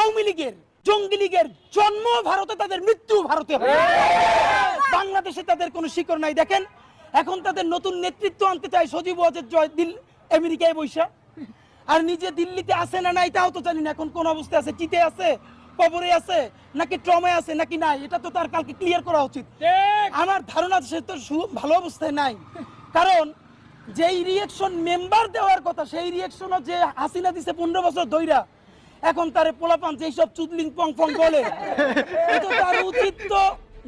আওয়ামী লীগের জঙ্গি লীগের জন্ম ভারতে, তাদের মৃত্যু ভারতে হবে। বাংলাদেশে তাদের কোনো শিকড় নাই। দেখেন এখন তাদের নতুন নেতৃত্ব আনতে চায় সজীব ওয়াজেদ জয় আমেরিকায় বৈশা, আর নিজে দিল্লিতে আছে না নাই তাও তো জানি না। এখন কোন অবস্থায় আছে, চিতে আছে, কবরে আছে, নাকি ট্রমায় আছে নাকি নাই, এটা তো তার কালকে ক্লিয়ার করা উচিত। আমার ধারণা সে তো ভালো অবস্থায় নাই, কারণ যেই রিয়েকশন মেম্বার দেওয়ার কথা সেই রিয়েকশনও যে হাসিনা দিছে 15 বছর ধইরা, এখন তারে পোলাপান যেই সব চুদলিং পং পং বলে, এটা তার উচিত তো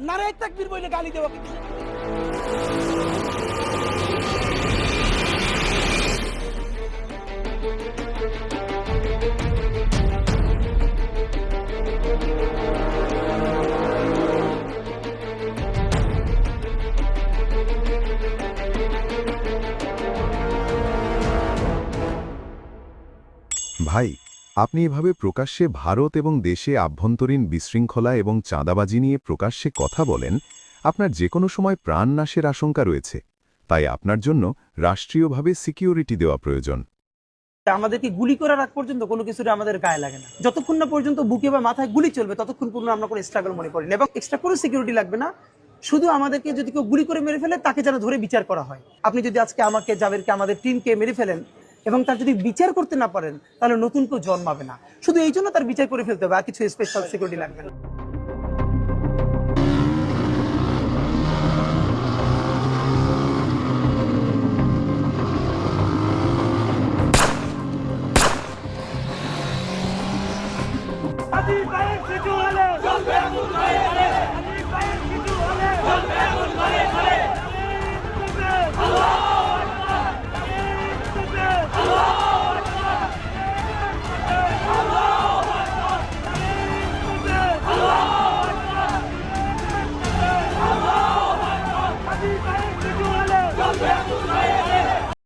নারায়ে তাকবীর বলে গালি দেওয়া। ভাই, আপনি এভাবে প্রকাশ্যে ভারত এবং দেশে আভ্যন্তরীণ বিশৃঙ্খলা এবং চাঁদাবাজি নিয়ে প্রকাশ্যে কথা বলেন, আপনার যে কোনো সময় প্রাণ নাশের আশঙ্কা রয়েছে। তাই আপনার জন্য রাষ্ট্রীয়ভাবে সিকিউরিটি দেওয়া প্রয়োজন। আমাদেরকে গুলি করার আগ পর্যন্ত কোনো কিছুতে আমাদের গায়ে লাগে না। যতক্ষণ না পর্যন্ত বুকে বা মাথায় গুলি চলবে ততক্ষণ পর্যন্ত আমরা কোনো স্ট্রাগল মনে করি না, এবং এক্সট্রা কোনো সিকিউরিটি লাগবে না। শুধু আমাদেরকে যদি কেউ গুলি করে মেরে ফেলে তাকে যেন ধরে বিচার করা হয়। আপনি যদি আজকে আমাকে, জাবেরকে, আমাদের টিমকে মেরে ফেলেন এবং তার যদি বিচার করতে না পারেন, তাহলে নতুন কেউ জন্মাবে না। শুধু এই জন্য তার বিচার করে ফেলতে হবে, আর কিছু স্পেশাল সিকিউরিটি লাগবে না।